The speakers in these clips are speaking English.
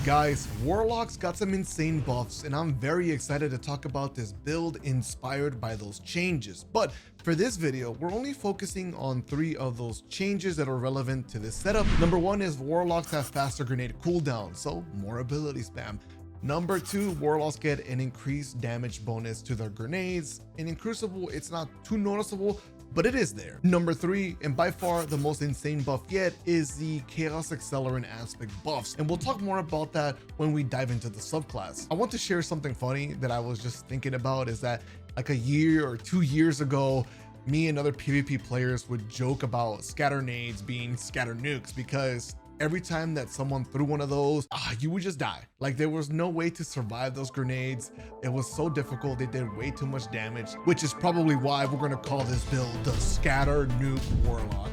Guys, Warlock's got some insane buffs, and I'm very excited to talk about this build inspired by those changes. But for this video, we're only focusing on 3 of those changes that are relevant to this setup. Number 1 is Warlocks have faster grenade cooldown, so more ability spam. Number 2, Warlocks get an increased damage bonus to their grenades. And in Crucible, it's not too noticeable, but it is there. Number 3, and by far the most insane buff yet, is the Chaos Accelerant aspect buffs. And we'll talk more about that when we dive into the subclass. I want to share something funny that I was just thinking about, is that like a year or 2 years ago, me and other PvP players would joke about scatter nades being scatter nukes, because every time that someone threw one of those, you would just die. Like, there was no way to survive those grenades. It was so difficult. They did way too much damage, which is probably why we're gonna call this build the Scatter Nuke Warlock.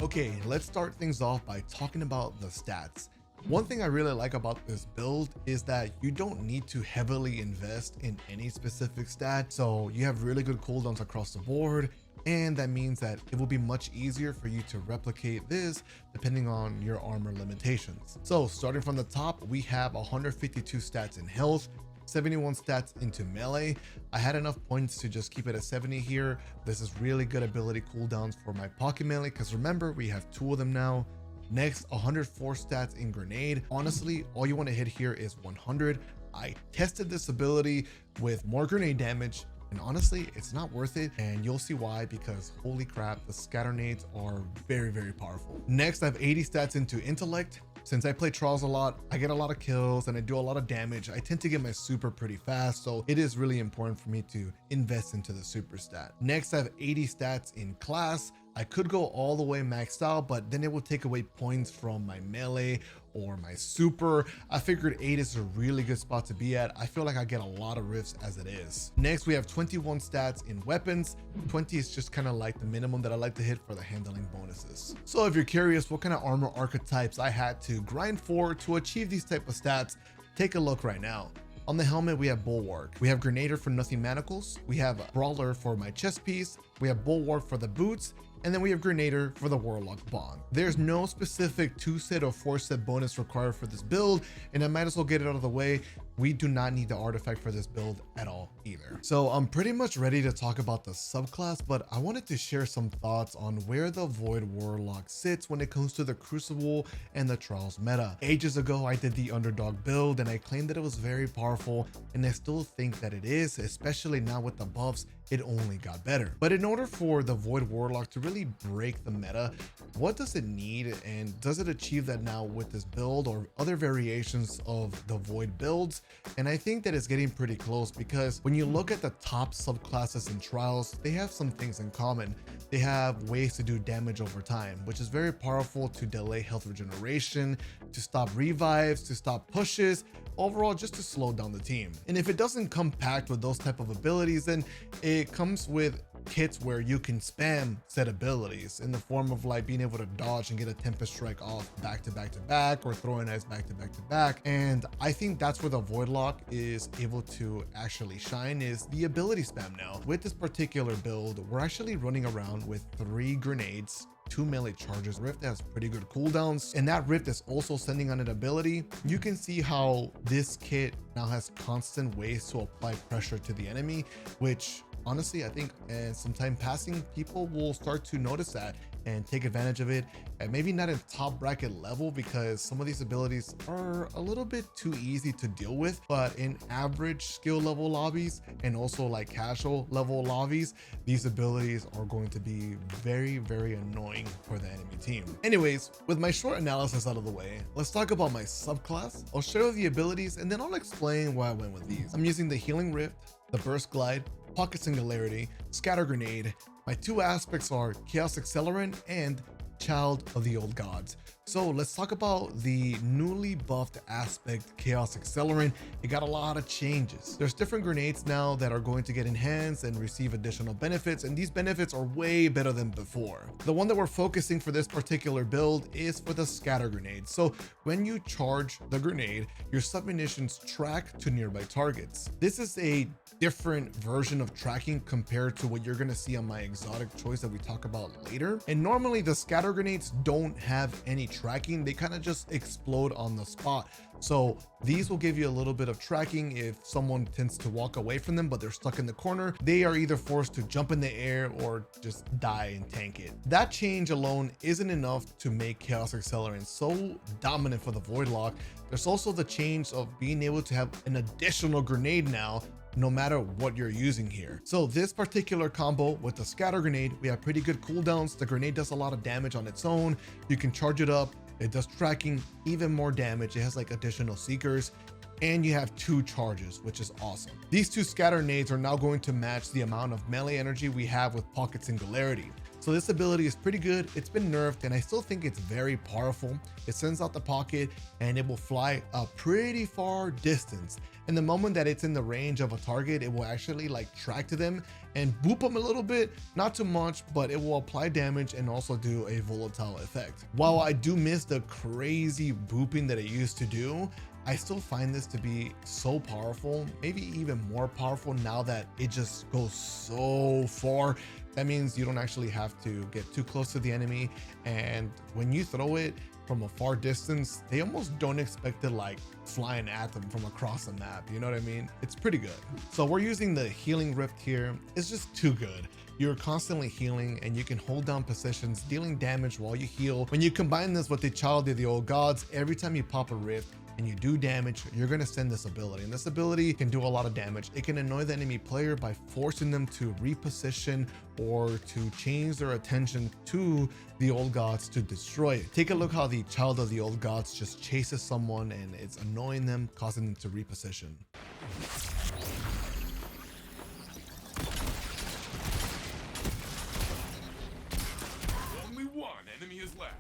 Okay, let's start things off by talking about the stats. One thing I really like about this build is that you don't need to heavily invest in any specific stat. So you have really good cooldowns across the board. And that means that it will be much easier for you to replicate this depending on your armor limitations. So starting from the top, we have 152 stats in health, 71 stats into melee. I had enough points to just keep it at 70 here. This is really good ability cooldowns for my pocket melee, because remember, we have 2 of them now. Next, 104 stats in grenade. Honestly, all you want to hit here is 100. I tested this ability with more grenade damage, and honestly, it's not worth it, and you'll see why, because holy crap, the scatter nades are very, very powerful. Next, I have 80 stats into intellect. Since I play Trials a lot, I get a lot of kills and I do a lot of damage. I tend to get my super pretty fast, so it is really important for me to invest into the super stat. Next, I have 80 stats in class. I could go all the way maxed out, but then it would take away points from my melee or my super. I figured 8 is a really good spot to be at. I feel like I get a lot of rifts as it is. Next, we have 21 stats in weapons. 20 is just kind of like the minimum that I like to hit for the handling bonuses. So if you're curious what kind of armor archetypes I had to grind for to achieve these type of stats, take a look right now. On the helmet, we have Bulwark. We have Grenader for nothing manacles. We have Brawler for my chest piece. We have Bulwark for the boots. And then we have Grenader for the Warlock bond. There's no specific 2-set or 4-set bonus required for this build, and I might as well get it out of the way. We do not need the artifact for this build at all either. So I'm pretty much ready to talk about the subclass, but I wanted to share some thoughts on where the Void Warlock sits when it comes to the Crucible and the Trials meta. Ages ago, I did the underdog build and I claimed that it was very powerful, and I still think that it is, especially now with the buffs. It only got better. But in order for the Void Warlock to really break the meta, what does it need, and does it achieve that now with this build or other variations of the Void builds? And I think that it's getting pretty close, because when you look at the top subclasses in Trials, they have some things in common. They have ways to do damage over time, which is very powerful to delay health regeneration, to stop revives, to stop pushes, overall just to slow down the team. And if it doesn't come packed with those type of abilities, then it comes with kits where you can spam set abilities in the form of like being able to dodge and get a Tempest Strike off back to back to back, or throwing ice back to back to back. And I think that's where the Voidlock is able to actually shine, is the ability spam now. With this particular build, we're actually running around with 3 grenades, 2 melee charges. Rift has pretty good cooldowns, and that Rift is also sending on an ability. You can see how this kit now has constant ways to apply pressure to the enemy, which honestly, I think as some time passing, people will start to notice that and take advantage of it. And maybe not in top bracket level, because some of these abilities are a little bit too easy to deal with, but in average skill level lobbies and also like casual level lobbies, these abilities are going to be very, very annoying for the enemy team. Anyways, with my short analysis out of the way, let's talk about my subclass. I'll show you the abilities and then I'll explain why I went with these. I'm using the Healing Rift, the Burst Glide, Pocket Singularity, Scatter Grenade. My 2 aspects are Chaos Accelerant and Child of the Old Gods. So let's talk about the newly buffed aspect Chaos Accelerant. It got a lot of changes. There's different grenades now that are going to get enhanced and receive additional benefits, and these benefits are way better than before. The one that we're focusing for this particular build is for the Scatter Grenade. So when you charge the grenade, your submunitions track to nearby targets. This is a different version of tracking compared to what you're going to see on my exotic choice that we talk about later. And normally the Scatter Grenades don't have any tracking, they kind of just explode on the spot. So these will give you a little bit of tracking if someone tends to walk away from them, but they're stuck in the corner. They are either forced to jump in the air or just die and tank it. That change alone isn't enough to make Chaos Accelerant so dominant for the Voidlock. There's also the change of being able to have an additional grenade now, no matter what you're using here. So this particular combo with the scatter grenade, we have pretty good cooldowns. The grenade does a lot of damage on its own. You can charge it up. It does tracking, even more damage. It has like additional seekers, and you have 2 charges, which is awesome. These 2 scatter nades are now going to match the amount of melee energy we have with Pocket Singularity. So this ability is pretty good. It's been nerfed, and I still think it's very powerful. It sends out the pocket and it will fly a pretty far distance. And the moment that it's in the range of a target, it will actually like track to them and boop them a little bit, not too much, but it will apply damage and also do a volatile effect. While I do miss the crazy booping that it used to do, I still find this to be so powerful, maybe even more powerful now that it just goes so far. That means you don't actually have to get too close to the enemy, and when you throw it from a far distance, they almost don't expect it like flying at them from across the map. You know what I mean? It's pretty good. So we're using the healing rift here. It's just too good. You're constantly healing and you can hold down positions, dealing damage while you heal. When you combine this with the Child of the Old Gods, every time you pop a rift and you do damage, you're going to send this ability, and this ability can do a lot of damage. It can annoy the enemy player by forcing them to reposition or to change their attention to the Old Gods to destroy it. Take a look how the Child of the Old Gods just chases someone and it's annoying them, causing them to reposition. Only one enemy is left.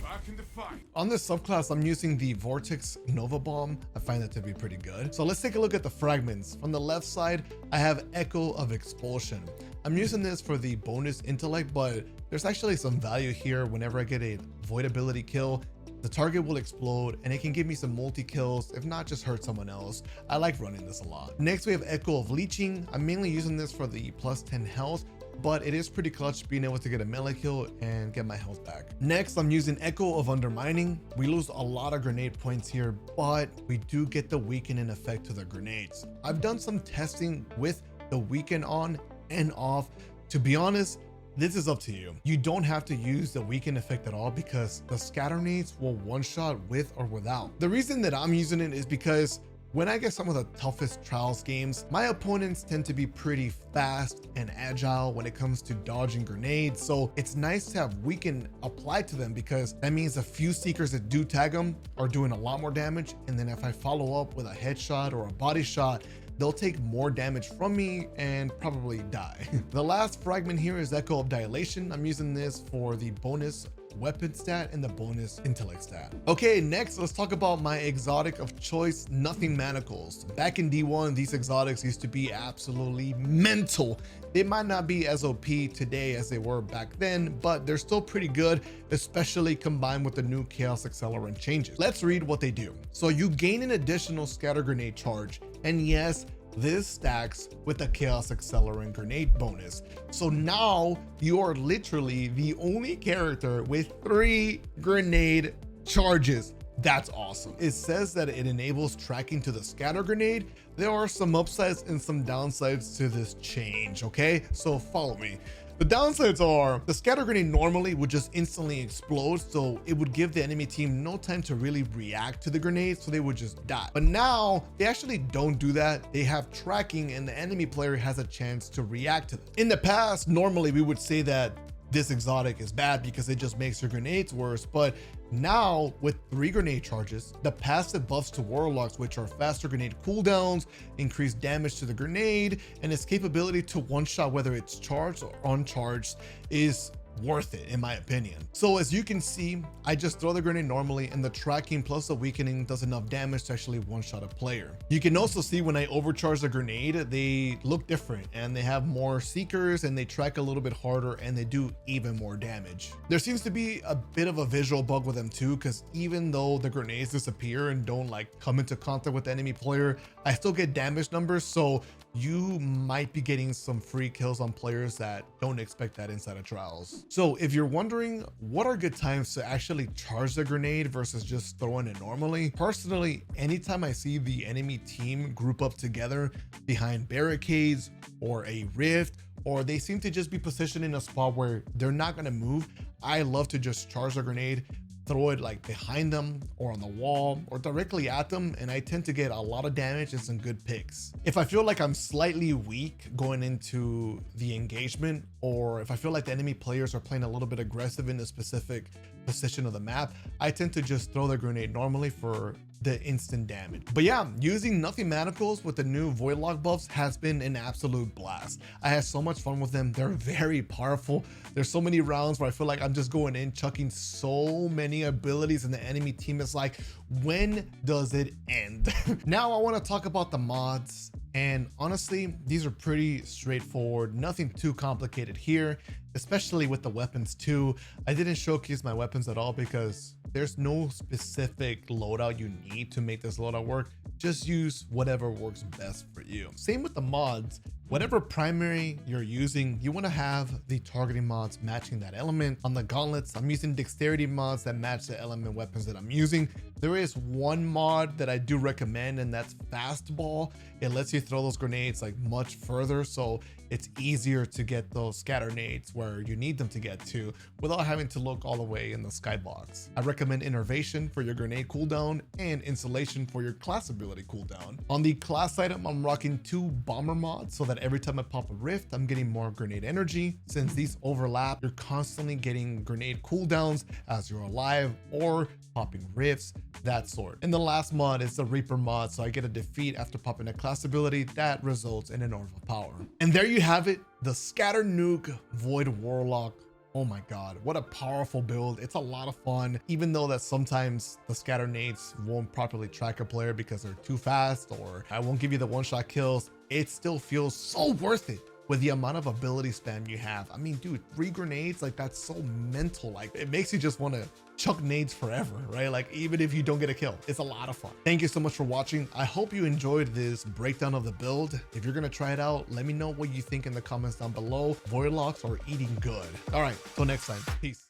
Back in the fight. On this subclass, I'm using the Vortex Nova Bomb. I find that to be pretty good. So let's take a look at the fragments. From the left side, I have Echo of Expulsion. I'm using this for the bonus intellect, but there's actually some value here. Whenever I get a void ability kill, the target will explode and it can give me some multi kills, if not just hurt someone else. I like running this a lot. Next, we have Echo of Leeching. I'm mainly using this for the plus 10 health, but it is pretty clutch being able to get a melee kill and get my health back. Next, I'm using Echo of Undermining. We lose a lot of grenade points here, but we do get the weakening effect to the grenades. I've done some testing with the weaken on and off. To be honest, this is up to you. You don't have to use the weaken effect at all because the scatter nades will one-shot with or without. The reason that I'm using it is because when I get some of the toughest Trials games, my opponents tend to be pretty fast and agile when it comes to dodging grenades. So it's nice to have weaken applied to them because that means a few seekers that do tag them are doing a lot more damage. And then if I follow up with a headshot or a body shot, they'll take more damage from me and probably die. The last fragment here is Echo of Dilation. I'm using this for the bonus weapon stat and the bonus intellect stat. Okay, next let's talk about my exotic of choice, Nothing Manacles. Back in D1, these exotics used to be absolutely mental. They might not be as OP today as they were back then, but they're still pretty good, especially combined with the new Chaos Accelerant changes. Let's read what they do. So you gain an additional scatter grenade charge, and yes, this stacks with the Chaos Accelerant grenade bonus. So now you are literally the only character with 3 grenade charges. That's awesome. It says that it enables tracking to the scatter grenade. There are some upsides and some downsides to this change, okay? So follow me. The downsides are the scatter grenade normally would just instantly explode, so it would give the enemy team no time to really react to the grenade, so they would just die. But now they actually don't do that. They have tracking and the enemy player has a chance to react to them. In the past, normally we would say that this exotic is bad because it just makes your grenades worse, but now with 3 grenade charges, the passive buffs to Warlocks, which are faster grenade cooldowns, increased damage to the grenade, and its capability to one-shot whether it's charged or uncharged, is worth it in my opinion. So as you can see, I just throw the grenade normally and the tracking plus the weakening does enough damage to actually one-shot a player. You can also see when I overcharge the grenade, they look different and they have more seekers and they track a little bit harder and they do even more damage. There seems to be a bit of a visual bug with them too, because even though the grenades disappear and don't like come into contact with the enemy player, I still get damage numbers. So you might be getting some free kills on players that don't expect that inside of trials. So if you're wondering what are good times to actually charge the grenade versus just throwing it normally, personally, anytime I see the enemy team group up together behind barricades or a rift, or they seem to just be positioned in a spot where they're not going to move, I love to just charge the grenade, throw it like behind them or on the wall or directly at them, and I tend to get a lot of damage and some good picks. If I feel like I'm slightly weak going into the engagement, or if I feel like the enemy players are playing a little bit aggressive in a specific position of the map, I tend to just throw the grenade normally for the instant damage. But yeah, using nothing manacles with the new Warlock buffs has been an absolute blast. I had so much fun with them. They're very powerful. There's so many rounds where I feel like I'm just going in, chucking so many abilities, and the enemy team is like, when does it end? Now I want to talk about the mods. And honestly, these are pretty straightforward, nothing too complicated here, especially with the weapons too. I didn't showcase my weapons at all because there's no specific loadout you need to make this loadout work. Just use whatever works best for you. Same with the mods. Whatever primary you're using, you want to have the targeting mods matching that element. On the gauntlets, I'm using dexterity mods that match the element weapons that I'm using. There is one mod that I do recommend, and that's fastball. It lets you throw those grenades like much further, so it's easier to get those scatter nades where you need them to get to without having to look all the way in the skybox. I recommend innervation for your grenade cooldown and insulation for your class ability cooldown. On the class item, I'm rocking 2 bomber mods so that every time I pop a rift, I'm getting more grenade energy. Since these overlap, you're constantly getting grenade cooldowns as you're alive or popping rifts, that sort. And the last mod is the Reaper mod, so I get a defeat after popping a class ability that results in an overpower. And there you have it, the Scatter Nuke Void Warlock. Oh my god, what a powerful build. It's a lot of fun, even though that sometimes the scatter nades won't properly track a player because they're too fast, or I won't give you the one-shot kills. It still feels so worth it with the amount of ability spam you have. I mean, dude, 3 grenades, like that's so mental. Like it makes you just want to chuck nades forever, right? Like even if you don't get a kill, it's a lot of fun. Thank you so much for watching. I hope you enjoyed this breakdown of the build. If you're gonna try it out, let me know what you think in the comments down below. Warlocks are eating good. All right, till next time, peace.